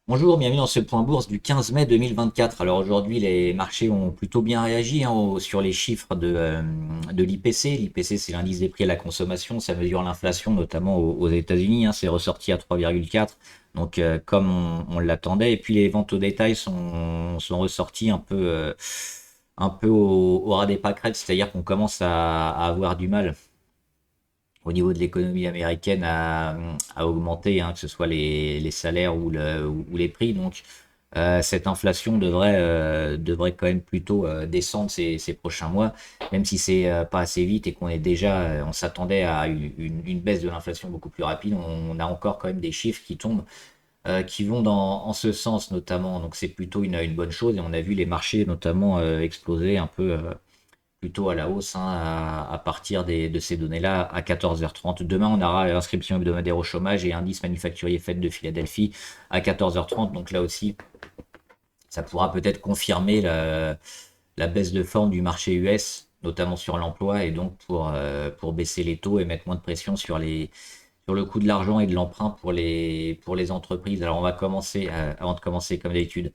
Bonjour, bienvenue dans ce point bourse du 15 mai 2024. Alors aujourd'hui, les marchés ont plutôt bien réagi sur les chiffres de l'IPC. L'IPC, c'est l'indice des prix à la consommation. Ça mesure l'inflation, notamment aux États-Unis, hein. C'est ressorti à 3,4. Donc comme on l'attendait. Et puis les ventes au détail sont ressorties un peu au ras des pâquerettes. C'est-à-dire qu'on commence à avoir du mal au niveau de l'économie américaine à augmenter, hein, que ce soit les salaires ou les prix. Donc cette inflation devrait quand même plutôt descendre ces prochains mois, même si c'est pas assez vite et qu'on est déjà, on s'attendait à une baisse de l'inflation beaucoup plus rapide. On a encore quand même des chiffres qui tombent, qui vont en ce sens notamment. Donc c'est plutôt une bonne chose et on a vu les marchés notamment exploser un peu. Plutôt à la hausse, hein, à partir de ces données-là à 14h30. Demain, on aura l'inscription hebdomadaire au chômage et indice manufacturier Fed de Philadelphie à 14h30. Donc là aussi, ça pourra peut-être confirmer la baisse de forme du marché US, notamment sur l'emploi, et donc pour baisser les taux et mettre moins de pression sur le coût de l'argent et de l'emprunt pour les entreprises. Alors on va commencer, avant de commencer comme d'habitude,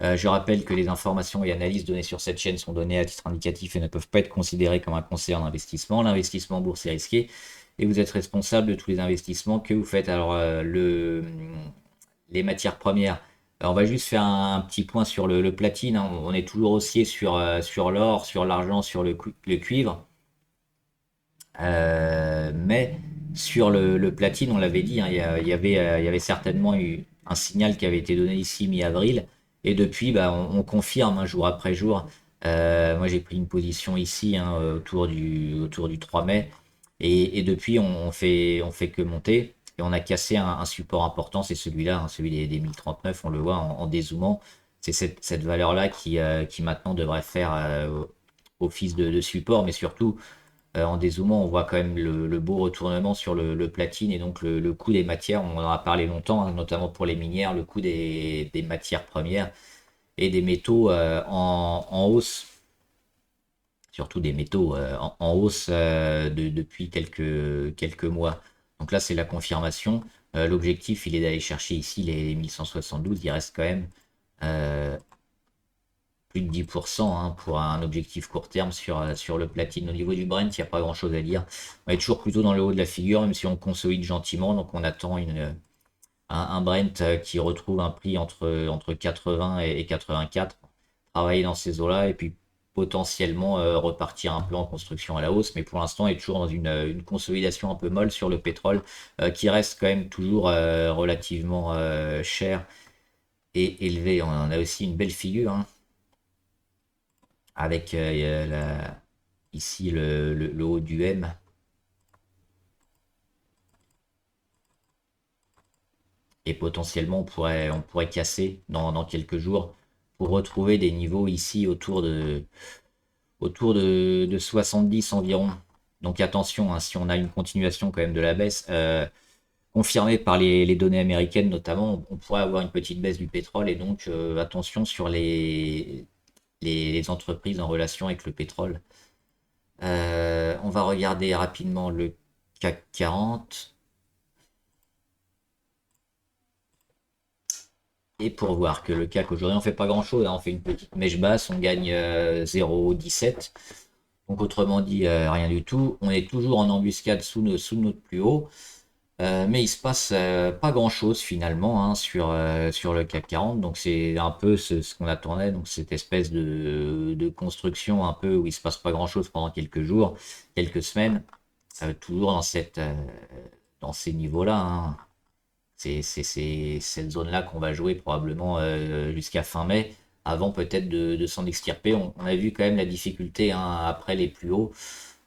je rappelle que les informations et analyses données sur cette chaîne sont données à titre indicatif et ne peuvent pas être considérées comme un conseil en investissement. L'investissement en bourse est risqué et vous êtes responsable de tous les investissements que vous faites. Alors, les matières premières, on va juste faire un petit point sur le platine, hein. On est toujours haussier sur l'or, sur l'argent, sur le cuivre. Mais sur le platine, on l'avait dit, hein, il y avait certainement eu un signal qui avait été donné ici mi-avril. Et depuis, bah, on confirme, hein, jour après jour. Moi, j'ai pris une position ici, hein, autour du 3 mai. Et depuis, on fait que monter. Et on a cassé un support important, c'est celui-là, hein, celui des 1039. On le voit en dézoomant. C'est cette valeur-là qui maintenant devrait faire office de support, mais surtout en dézoomant, on voit quand même le beau retournement sur le platine et donc le coût des matières. On en a parlé longtemps, hein, notamment pour les minières, le coût des matières premières et des métaux en hausse, surtout des métaux en hausse depuis quelques mois. Donc là, c'est la confirmation. L'objectif, il est d'aller chercher ici les 1172. Il reste quand même euh, plus de 10%, hein, pour un objectif court terme sur le platine. Au niveau du Brent, il n'y a pas grand chose à dire. On est toujours plutôt dans le haut de la figure, même si on consolide gentiment. Donc on attend un Brent qui retrouve un prix entre 80 et 84. Travailler dans ces eaux-là et puis potentiellement repartir un peu en construction à la hausse. Mais pour l'instant, on est toujours dans une consolidation un peu molle sur le pétrole qui reste quand même toujours relativement cher et élevé. On en a aussi une belle figure, hein, avec ici le haut du M. Et potentiellement on pourrait casser dans quelques jours pour retrouver des niveaux ici autour de 70 environ. Donc attention, hein, si on a une continuation quand même de la baisse, confirmée par les données américaines notamment, on pourrait avoir une petite baisse du pétrole et donc attention sur les entreprises en relation avec le pétrole. On va regarder rapidement le CAC 40. Et pour voir que le CAC aujourd'hui, on fait pas grand-chose, hein, on fait une petite mèche basse, on gagne 0,17. Donc autrement dit, rien du tout. On est toujours en embuscade sous notre plus haut. Mais il se passe pas grand-chose finalement, hein, sur le CAC 40. Donc c'est un peu ce qu'on attendait. Donc cette espèce de construction un peu où il se passe pas grand-chose pendant quelques jours, quelques semaines. Toujours dans ces niveaux-là, hein. C'est cette zone-là qu'on va jouer probablement jusqu'à fin mai, avant peut-être de s'en extirper. On a vu quand même la difficulté, hein, après les plus hauts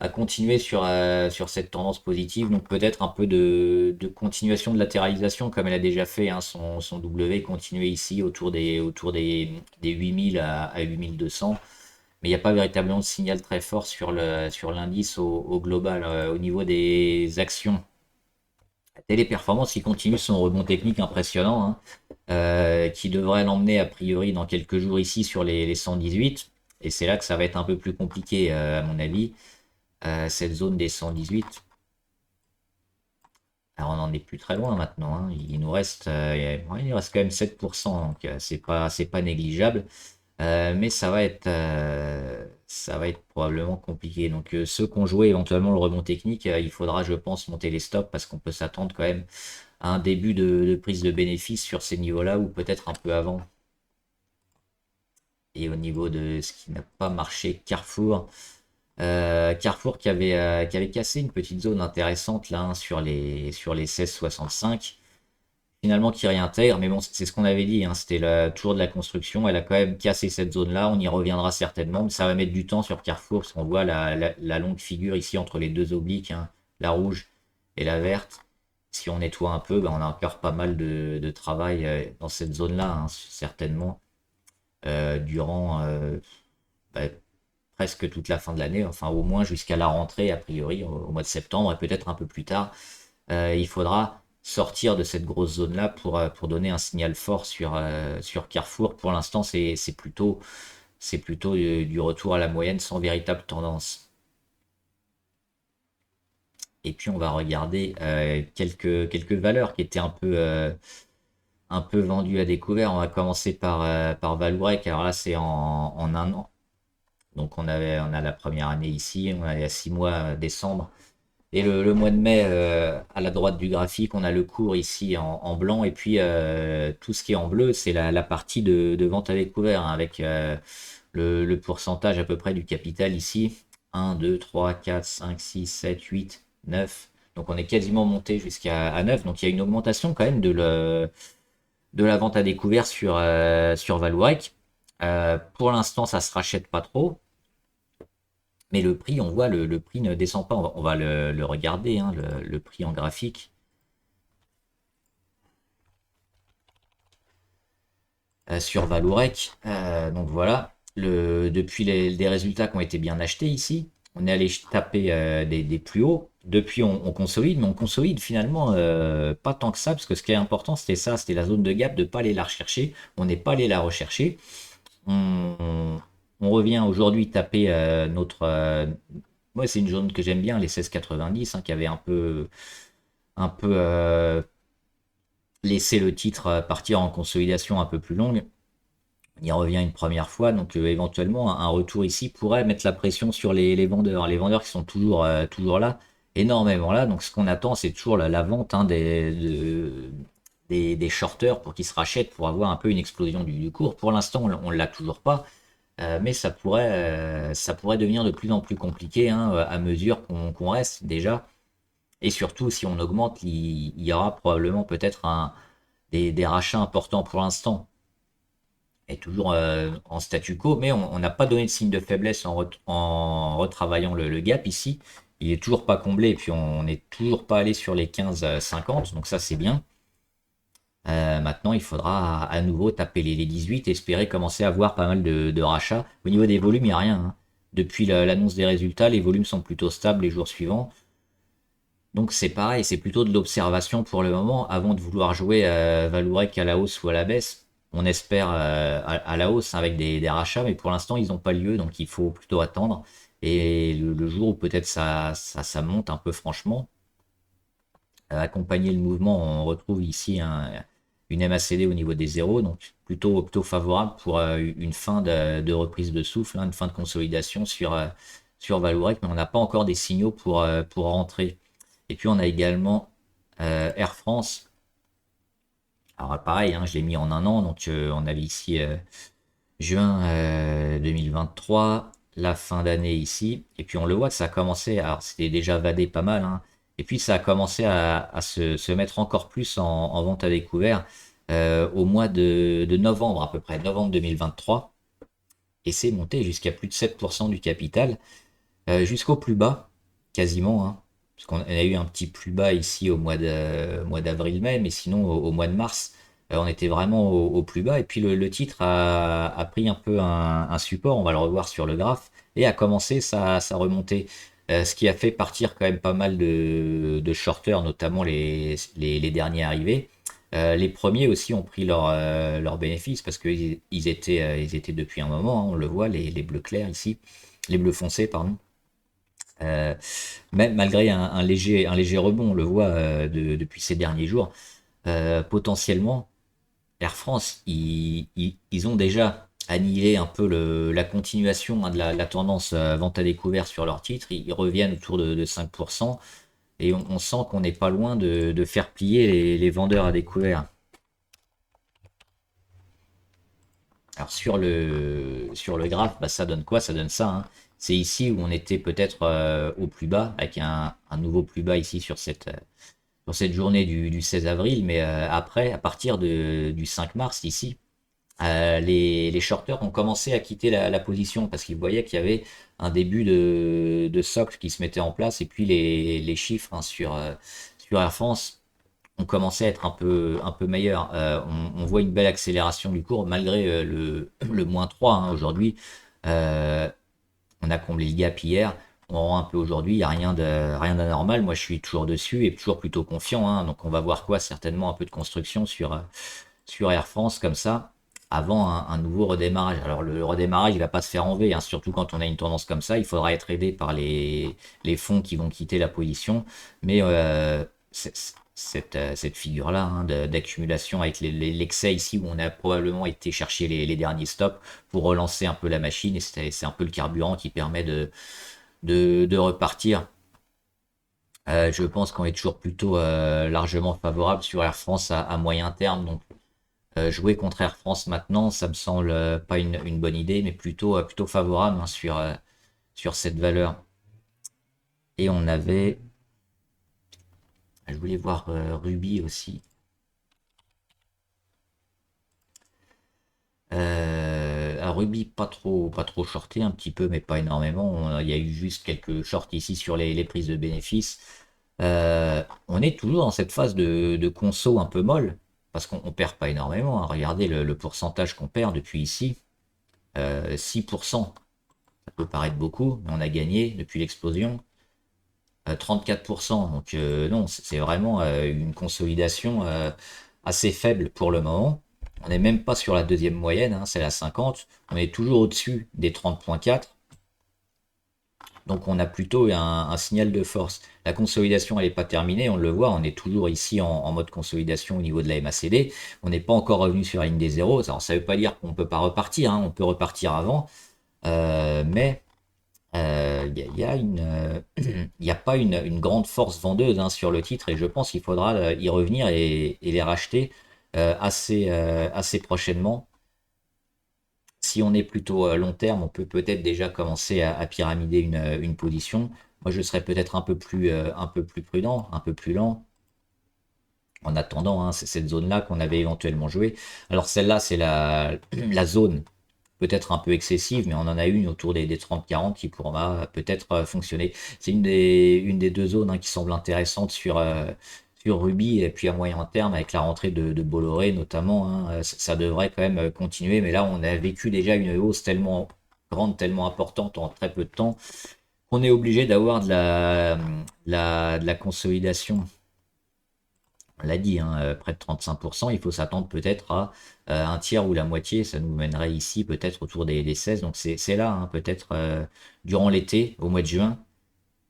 à continuer sur cette tendance positive. Donc peut-être un peu de continuation de latéralisation comme elle a déjà fait, hein, son W, continuer ici autour des 8000 à 8200. Mais il n'y a pas véritablement de signal très fort sur l'indice au global. Au niveau des actions, Téléperformance qui continue son rebond technique impressionnant, hein, qui devrait l'emmener a priori dans quelques jours ici sur les 118. Et c'est là que ça va être un peu plus compliqué, à mon avis, cette zone des 118. Alors on n'en est plus très loin maintenant, hein. Ouais, il nous reste quand même 7%, donc c'est pas négligeable. Mais ça va être probablement compliqué. Donc ceux qui ont joué éventuellement le rebond technique, il faudra, je pense, monter les stops parce qu'on peut s'attendre quand même à un début de prise de bénéfice sur ces niveaux-là ou peut-être un peu avant. Et au niveau de ce qui n'a pas marché, Carrefour. Carrefour qui avait cassé une petite zone intéressante là, hein, sur les 16,65. Finalement qui réintègre, mais bon, c'est ce qu'on avait dit, hein, c'était toujours de la construction. Elle a quand même cassé cette zone-là, on y reviendra certainement, mais ça va mettre du temps sur Carrefour, parce qu'on voit la longue figure ici entre les deux obliques, hein, la rouge et la verte. Si on nettoie un peu, ben, on a encore pas mal de travail dans cette zone-là, hein, certainement, durant bah, presque toute la fin de l'année, enfin au moins jusqu'à la rentrée, a priori, au mois de septembre, et peut-être un peu plus tard. Il faudra sortir de cette grosse zone-là pour donner un signal fort sur Carrefour. Pour l'instant, c'est plutôt du retour à la moyenne sans véritable tendance. Et puis on va regarder quelques valeurs qui étaient un peu vendues à découvert. On va commencer par Vallourec. Alors là, c'est en un an. Donc on a la première année ici, on a il y a 6 mois, décembre. Et le mois de mai, à la droite du graphique, on a le cours ici en blanc. Et puis tout ce qui est en bleu, c'est la partie de vente à découvert, hein, avec le pourcentage à peu près du capital ici. 1, 2, 3, 4, 5, 6, 7, 8, 9. Donc on est quasiment monté jusqu'à 9. Donc il y a une augmentation quand même de la vente à découvert sur Vallourec. Pour l'instant, ça se rachète pas trop. Mais le prix, on voit, le prix ne descend pas. On va le regarder, hein, le prix en graphique. Sur Vallourec. Donc voilà, depuis des résultats qui ont été bien achetés ici, on est allé taper des plus hauts. Depuis, on consolide, mais on consolide finalement pas tant que ça, parce que ce qui est important, c'était ça, c'était la zone de gap, de ne pas aller la rechercher. On n'est pas allé la rechercher. On, on revient aujourd'hui taper notre... moi, c'est une zone que j'aime bien, les 16,90, hein, qui avait un peu laissé le titre partir en consolidation un peu plus longue. On y revient une première fois, donc éventuellement un retour ici pourrait mettre la pression sur les vendeurs. Les vendeurs qui sont toujours là, énormément là. Donc ce qu'on attend, c'est toujours la vente, hein, des shorters pour qu'ils se rachètent, pour avoir un peu une explosion du cours. Pour l'instant, on ne l'a toujours pas, mais ça pourrait devenir de plus en plus compliqué, hein, à mesure qu'on reste déjà. Et surtout, si on augmente, il y aura probablement peut-être des rachats importants. Pour l'instant est toujours en statu quo, mais on n'a pas donné de signe de faiblesse en retravaillant le gap ici. Il est toujours pas comblé, et puis on n'est toujours pas allé sur les 15,50, donc ça c'est bien. Maintenant, il faudra à nouveau taper les 18, espérer commencer à voir pas mal de rachats. Au niveau des volumes, il n'y a rien, hein. Depuis l'annonce des résultats, les volumes sont plutôt stables les jours suivants. Donc c'est pareil, c'est plutôt de l'observation pour le moment, avant de vouloir jouer Vallourec à la hausse ou à la baisse. On espère à la hausse, hein, avec des rachats, mais pour l'instant ils n'ont pas lieu, donc il faut plutôt attendre. Et le jour où peut-être ça monte un peu franchement, accompagner le mouvement, on retrouve ici une MACD au niveau des zéros, donc plutôt favorable pour une fin de reprise de souffle, hein, une fin de consolidation sur Vallourec, mais on n'a pas encore des signaux pour rentrer. Et puis on a également Air France. Alors pareil, hein, je l'ai mis en un an, donc on avait ici juin 2023, la fin d'année ici, et puis on le voit que ça a commencé, alors c'était déjà vadé pas mal, hein, et puis ça a commencé à se mettre encore plus en vente à découvert au mois de novembre à peu près, novembre 2023, et c'est monté jusqu'à plus de 7% du capital, jusqu'au plus bas, quasiment, hein, parce qu'on a eu un petit plus bas ici au mois d'avril-mai, mais sinon au mois de mars, on était vraiment au plus bas. Et puis le titre a pris un peu un support, on va le revoir sur le graphe, et a commencé sa remontée. Ce qui a fait partir quand même pas mal de shorters, notamment les derniers arrivés. Les premiers aussi ont pris leur bénéfice parce qu'ils étaient depuis un moment, hein, on le voit, les bleus clairs ici, les bleus foncés, pardon. Euh, Même malgré un léger rebond, on le voit depuis ces derniers jours, potentiellement, Air France, ils ont déjà annihilé un peu la continuation, hein, de la tendance vente à découvert sur leurs titres. Ils reviennent autour de 5%. Et on sent qu'on n'est pas loin de faire plier les vendeurs à découvert. Alors sur le graphe, bah, ça donne quoi? Ça donne ça, hein. C'est ici où on était peut-être au plus bas, avec un nouveau plus bas ici sur cette journée du 16 avril. Mais après, à partir du 5 mars ici, les shorters ont commencé à quitter la position parce qu'ils voyaient qu'il y avait un début de socle qui se mettait en place. Et puis les chiffres, hein, sur Air France ont commencé à être un peu meilleurs. On voit une belle accélération du cours malgré le -3, hein, aujourd'hui. Euh, on a comblé le gap hier. On rend un peu aujourd'hui, il n'y a rien d'anormal. Moi, je suis toujours dessus et toujours plutôt confiant, hein. Donc, on va voir quoi? Certainement un peu de construction sur Air France comme ça, avant un nouveau redémarrage. Alors, le redémarrage, il va pas se faire en V, hein, surtout quand on a une tendance comme ça. Il faudra être aidé par les fonds qui vont quitter la position. Mais cette figure-là, hein, d'accumulation avec l'excès ici, où on a probablement été chercher les derniers stops pour relancer un peu la machine, et c'est un peu le carburant qui permet de repartir. Je pense qu'on est toujours plutôt largement favorable sur Air France à moyen terme. Donc, jouer contre Air France maintenant, ça me semble pas une bonne idée, mais plutôt favorable, hein, sur cette valeur. Et on avait, je voulais voir Ruby aussi. Ruby, pas trop shorté, un petit peu, mais pas énormément. Il y a eu juste quelques shorts ici sur les prises de bénéfices. On est toujours dans cette phase de conso un peu molle, parce qu'on perd pas énormément, hein. Regardez le pourcentage qu'on perd depuis ici, 6%. Ça peut paraître beaucoup, mais on a gagné depuis l'explosion 34%. Donc non, c'est vraiment une consolidation assez faible pour le moment. On n'est même pas sur la deuxième moyenne, hein, c'est la 50. On est toujours au-dessus des 30,4. Donc on a plutôt un signal de force. La consolidation, elle n'est pas terminée, on le voit, on est toujours ici en mode consolidation au niveau de la MACD. On n'est pas encore revenu sur la ligne des zéros. Alors ça ne veut pas dire qu'on ne peut pas repartir, hein, on peut repartir avant. Mais il y a il y a pas une grande force vendeuse, hein, sur le titre, et je pense qu'il faudra y revenir et les racheter assez prochainement. Si on est plutôt long terme, on peut peut-être déjà commencer à pyramider une position. Moi, je serais peut-être un peu plus prudent, un peu plus lent. En attendant, hein, c'est cette zone-là qu'on avait éventuellement joué. Alors celle-là, c'est la zone peut-être un peu excessive, mais on en a une autour des 30-40 qui pourra peut-être fonctionner. C'est une des deux zones, hein, qui semble intéressante sur Ruby, et puis à moyen terme, avec la rentrée de Bolloré notamment, hein, ça devrait quand même continuer. Mais là, on a vécu déjà une hausse tellement grande, tellement importante en très peu de temps, qu'on est obligé d'avoir de la consolidation. On l'a dit, hein, près de 35%. Il faut s'attendre peut-être à un tiers ou la moitié. Ça nous mènerait ici peut-être autour des 16. Donc c'est là, hein, peut-être durant l'été, au mois de juin,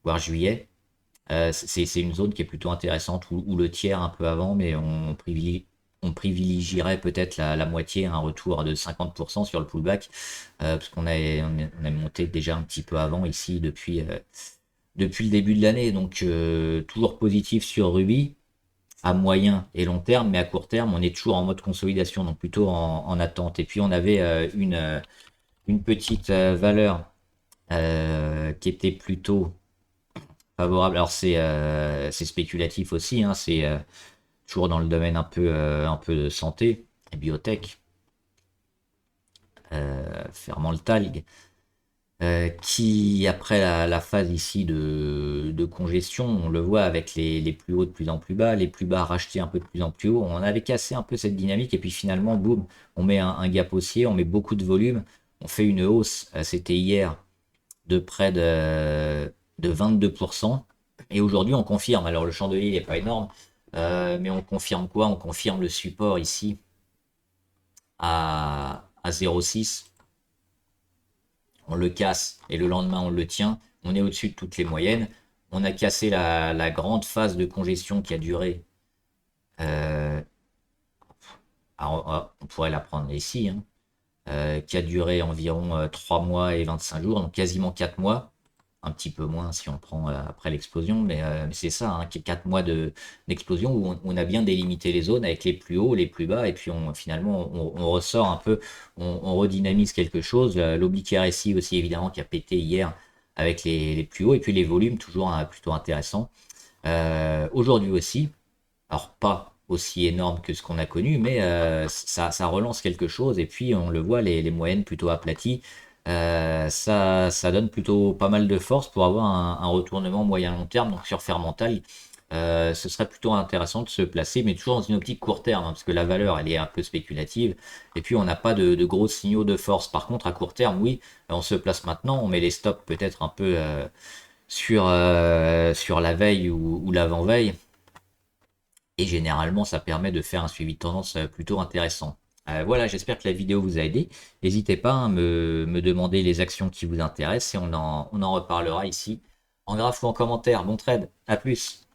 voire juillet. C'est une zone qui est plutôt intéressante, ou le tiers un peu avant, mais on privilégierait peut-être la moitié, un retour de 50% sur le pullback, parce on a monté déjà un petit peu avant ici depuis le début de l'année. Donc toujours positif sur Ruby à moyen et long terme, mais à court terme, on est toujours en mode consolidation, donc plutôt en attente. Et puis on avait une petite valeur qui était plutôt favorable. Alors c'est spéculatif aussi, hein, c'est toujours dans le domaine un peu de santé et biotech, Fermentalg, qui, après la phase ici de congestion, on le voit avec les plus hauts de plus en plus bas, les plus bas rachetés un peu de plus en plus haut, on avait cassé un peu cette dynamique, et puis finalement, boum, on met un gap haussier, on met beaucoup de volume, on fait une hausse, c'était hier, de près de 22%, et aujourd'hui on confirme. Alors le chandelier n'est pas énorme, mais on confirme quoi? On confirme le support ici à 0,6. On le casse et le lendemain on le tient. on est au-dessus de toutes les moyennes. On a cassé la grande phase de congestion qui a duré. euh, on pourrait la prendre ici, hein, qui a duré environ 3 mois et 25 jours, donc quasiment 4 mois. Un petit peu moins si on prend après l'explosion, mais c'est ça, hein, 4 mois d'explosion où on a bien délimité les zones avec les plus hauts, les plus bas, et puis finalement on ressort un peu, on redynamise quelque chose. L'Oblique RSI aussi évidemment qui a pété hier avec les plus hauts, et puis les volumes toujours hein, plutôt intéressants. Aujourd'hui aussi, alors pas aussi énorme que ce qu'on a connu, mais ça relance quelque chose. Et puis on le voit, les moyennes plutôt aplaties, ça donne plutôt pas mal de force pour avoir un retournement moyen-long terme. Donc sur Fermental, ce serait plutôt intéressant de se placer, mais toujours dans une optique court terme, hein, parce que la valeur, elle est un peu spéculative. Et puis on n'a pas de gros signaux de force. Par contre, à court terme, oui, on se place maintenant, on met les stops peut-être un peu sur la veille ou l'avant-veille. Et généralement, ça permet de faire un suivi de tendance plutôt intéressant. Voilà, j'espère que la vidéo vous a aidé. N'hésitez pas à me demander les actions qui vous intéressent et on en reparlera ici en graphe ou en commentaire. Bon trade, à plus.